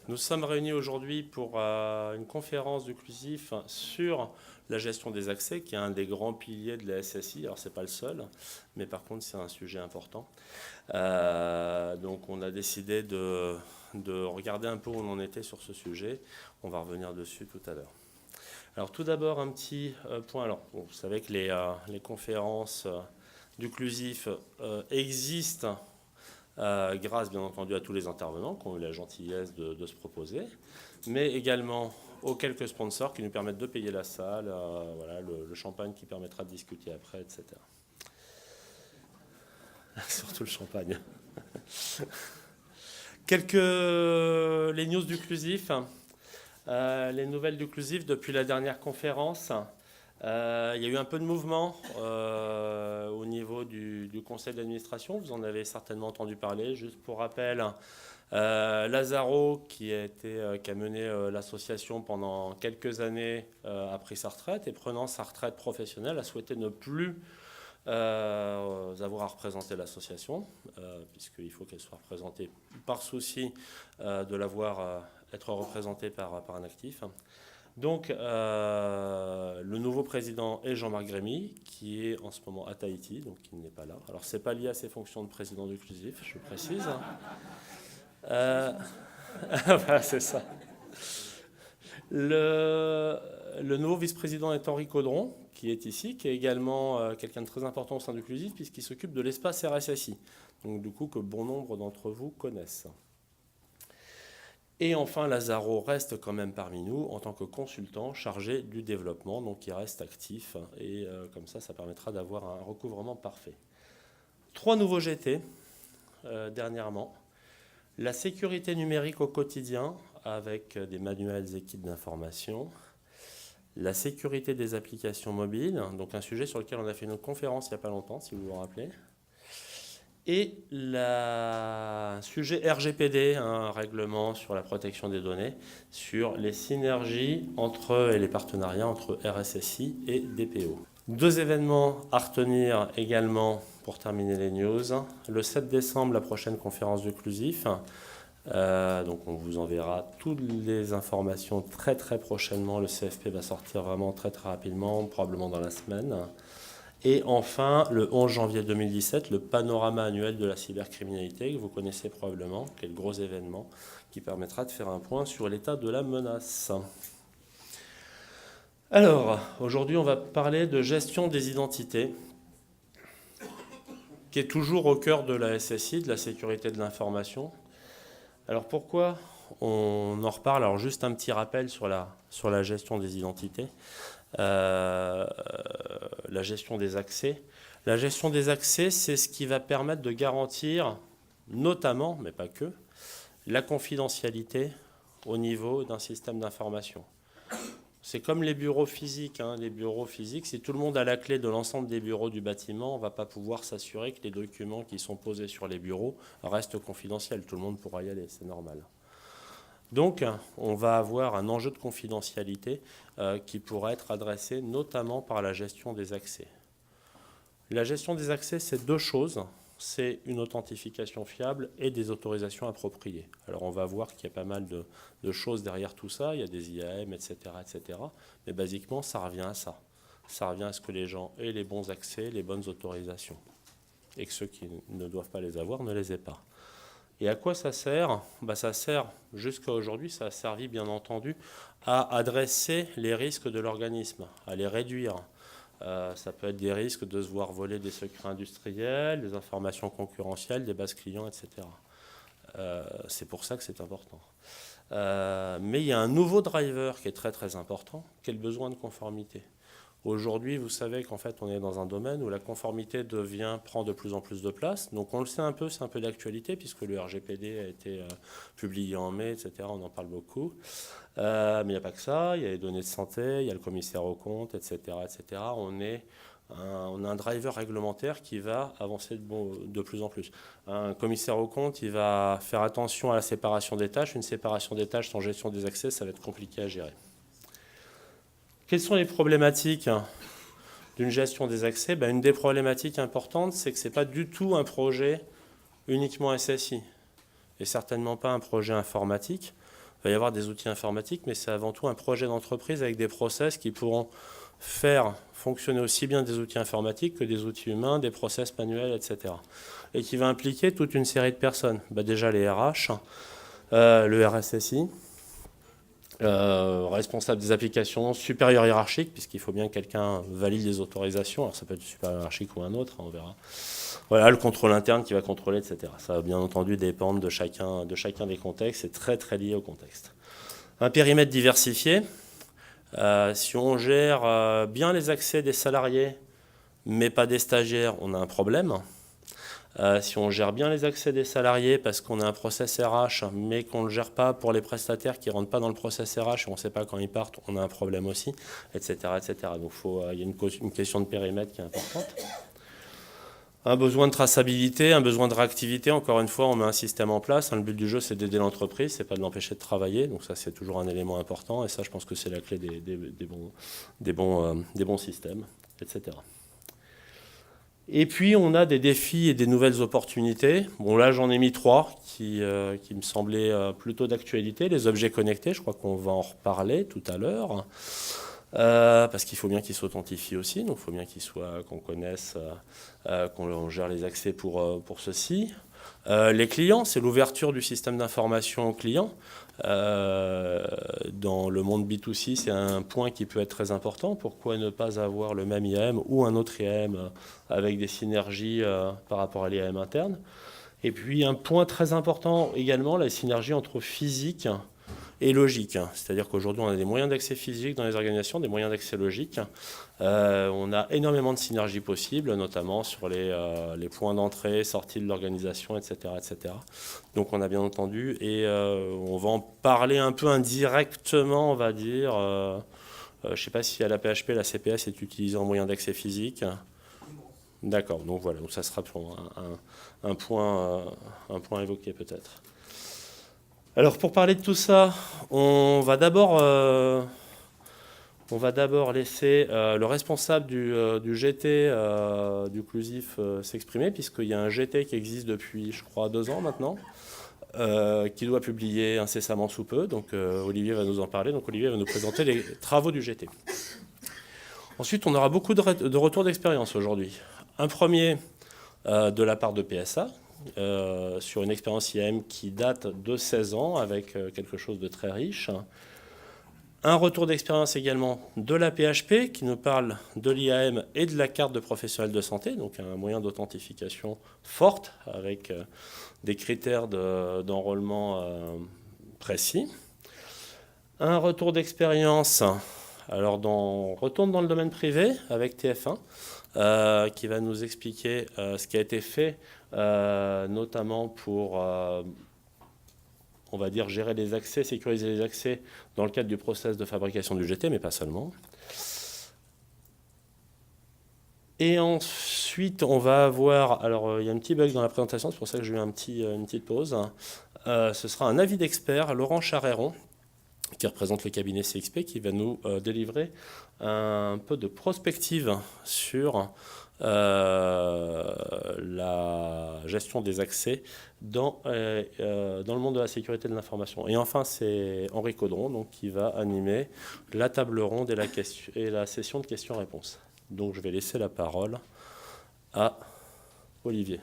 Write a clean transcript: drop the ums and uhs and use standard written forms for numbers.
Nous sommes réunis aujourd'hui pour une conférence du CLUSIF sur la gestion des accès, qui est un des grands piliers de la SSI. Alors, ce n'est pas le seul, mais par contre, c'est un sujet important. Donc, on a décidé de regarder un peu où on en était sur ce sujet. On va revenir dessus tout à l'heure. Alors, tout d'abord, un petit point. Alors, bon, vous savez que les conférences du CLUSIF existent grâce bien entendu à tous les intervenants qui ont eu la gentillesse de se proposer, mais également aux quelques sponsors qui nous permettent de payer la salle, voilà, le champagne qui permettra de discuter après, etc. Surtout le champagne. Les news du CLUSIF, les nouvelles du CLUSIF depuis la dernière conférence. Il y a eu un peu de mouvement au niveau du conseil d'administration. Vous en avez certainement entendu parler. Juste pour rappel, Lazaro, qui a mené l'association pendant quelques années, a pris sa retraite et prenant sa retraite professionnelle, a souhaité ne plus avoir à représenter l'association, puisqu'il faut qu'elle soit représentée par souci de l'avoir être représentée par un actif. Donc, le nouveau président est Jean-Marc Grémy, qui est en ce moment à Tahiti, donc il n'est pas là. Alors, ce n'est pas lié à ses fonctions de président du CLUSIF, je précise. Voilà, c'est ça. Le nouveau vice-président est Henri Caudron, qui est ici, qui est également quelqu'un de très important au sein du CLUSIF, puisqu'il s'occupe de l'espace RSSI, donc du coup que bon nombre d'entre vous connaissent. Et enfin, Lazaro reste quand même parmi nous en tant que consultant chargé du développement, donc il reste actif, et comme ça permettra d'avoir un recouvrement parfait. 3 nouveaux GT dernièrement. La sécurité numérique au quotidien, avec des manuels et kits d'information. La sécurité des applications mobiles, donc un sujet sur lequel on a fait une conférence il n'y a pas longtemps, si vous vous rappelez. Et le sujet RGPD, un règlement sur la protection des données, sur les synergies et les partenariats entre RSSI et DPO. 2 événements à retenir également pour terminer les news. Le 7 décembre, la prochaine conférence du CLUSIF. Donc on vous enverra toutes les informations très très prochainement. Le CFP va sortir vraiment très très rapidement, probablement dans la semaine. Et enfin, le 11 janvier 2017, le panorama annuel de la cybercriminalité, que vous connaissez probablement, qui est le gros événement, qui permettra de faire un point sur l'état de la menace. Alors, aujourd'hui, on va parler de gestion des identités, qui est toujours au cœur de la SSI, de la sécurité de l'information. Alors pourquoi on en reparle? Alors juste un petit rappel sur la gestion des identités. La gestion des accès. La gestion des accès, c'est ce qui va permettre de garantir, notamment, mais pas que, la confidentialité au niveau d'un système d'information. C'est comme les bureaux physiques. Les bureaux physiques, si tout le monde a la clé de l'ensemble des bureaux du bâtiment, on ne va pas pouvoir s'assurer que les documents qui sont posés sur les bureaux restent confidentiels. Tout le monde pourra y aller, c'est normal. Donc, on va avoir un enjeu de confidentialité qui pourra être adressé notamment par la gestion des accès. La gestion des accès, c'est 2 choses. C'est une authentification fiable et des autorisations appropriées. Alors, on va voir qu'il y a pas mal de choses derrière tout ça. Il y a des IAM, etc., etc. Mais basiquement, ça revient à ça. Ça revient à ce que les gens aient les bons accès, les bonnes autorisations. Et que ceux qui ne doivent pas les avoir ne les aient pas. Et à quoi ça sert? Ça sert, jusqu'à aujourd'hui, ça a servi bien entendu à adresser les risques de l'organisme, à les réduire. Ça peut être des risques de se voir voler des secrets industriels, des informations concurrentielles, des bases clients, etc. C'est pour ça que c'est important. Mais il y a un nouveau driver qui est très très important, qui est le besoin de conformité. Aujourd'hui, vous savez qu'en fait, on est dans un domaine où la conformité prend de plus en plus de place. Donc on le sait un peu, c'est un peu d'actualité, puisque le RGPD a été publié en mai, etc. On en parle beaucoup. Mais il n'y a pas que ça, il y a les données de santé, il y a le commissaire aux comptes, etc. etc. On a un driver réglementaire qui va avancer de plus en plus. Un commissaire aux comptes, il va faire attention à la séparation des tâches. Une séparation des tâches sans gestion des accès, ça va être compliqué à gérer. Quelles sont les problématiques d'une gestion des accès? Une des problématiques importantes, c'est que ce n'est pas du tout un projet uniquement SSI, et certainement pas un projet informatique. va y avoir des outils informatiques, mais c'est avant tout un projet d'entreprise avec des process qui pourront faire fonctionner aussi bien des outils informatiques que des outils humains, des process manuels, etc. Et qui va impliquer toute une série de personnes. Déjà les RH, le RSSI, responsable des applications, supérieur hiérarchique, puisqu'il faut bien que quelqu'un valide les autorisations. Alors ça peut être supérieur hiérarchique ou un autre, on verra. Voilà, le contrôle interne qui va contrôler, etc. Ça va bien entendu dépendre de chacun des contextes. C'est très très lié au contexte. Un périmètre diversifié. Si on gère bien les accès des salariés, mais pas des stagiaires, on a un problème. Si on gère bien les accès des salariés parce qu'on a un process RH, mais qu'on ne le gère pas pour les prestataires qui ne rentrent pas dans le process RH et on ne sait pas quand ils partent, on a un problème aussi, etc. etc. Donc il y a une question de périmètre qui est importante. Un besoin de traçabilité, un besoin de réactivité. Encore une fois, on met un système en place. Le but du jeu, c'est d'aider l'entreprise, c'est pas de l'empêcher de travailler. Donc ça, c'est toujours un élément important. Et ça, je pense que c'est la clé des bons systèmes, etc. Et puis, on a des défis et des nouvelles opportunités. Bon, là, j'en ai mis 3 qui me semblaient plutôt d'actualité. Les objets connectés, je crois qu'on va en reparler tout à l'heure. Parce qu'il faut bien qu'ils s'authentifient aussi, donc il faut bien qu'on connaisse, qu'on gère les accès pour ceci. Les clients, c'est l'ouverture du système d'information aux clients. Dans le monde B2C, c'est un point qui peut être très important. Pourquoi ne pas avoir le même IAM ou un autre IAM avec des synergies par rapport à l'IAM interne? Et puis un point très important également, la synergie entre physique et logique. C'est-à-dire qu'aujourd'hui, on a des moyens d'accès physiques dans les organisations, des moyens d'accès logiques. On a énormément de synergies possibles, notamment sur les points d'entrée, sortie de l'organisation, etc., etc. Donc on a bien entendu, et on va en parler un peu indirectement, on va dire. Je ne sais pas si à la PHP, la CPS est utilisée en moyen d'accès physique. D'accord, donc voilà, donc ça sera un point évoqué peut-être. Alors pour parler de tout ça, on va d'abord laisser le responsable du GT du Clusif s'exprimer, puisqu'il y a un GT qui existe depuis, je crois, 2 ans maintenant, qui doit publier incessamment sous peu. Donc Olivier va nous en parler. Donc Olivier va nous présenter les travaux du GT. Ensuite, on aura beaucoup de retours d'expérience aujourd'hui. Un premier de la part de PSA, sur une expérience IAM qui date de 16 ans, avec quelque chose de très riche. Un retour d'expérience également de la PHP, qui nous parle de l'IAM et de la carte de professionnel de santé, donc un moyen d'authentification forte, avec des critères d'enrôlement précis. Un retour d'expérience, alors on retourne dans le domaine privé, avec TF1, qui va nous expliquer ce qui a été fait, notamment pour, on va dire, gérer les accès, sécuriser les accès dans le cadre du process de fabrication du GT, mais pas seulement. Et ensuite, on va avoir, alors il y a un petit bug dans la présentation, c'est pour ça que j'ai eu une petite pause. Ce sera un avis d'expert, Laurent Charéron, qui représente le cabinet CXP, qui va nous délivrer un peu de prospective sur la gestion des accès dans le monde de la sécurité de l'information. Et enfin, c'est Henri Caudron donc, qui va animer la table ronde et la session de questions-réponses. Donc je vais laisser la parole à Olivier.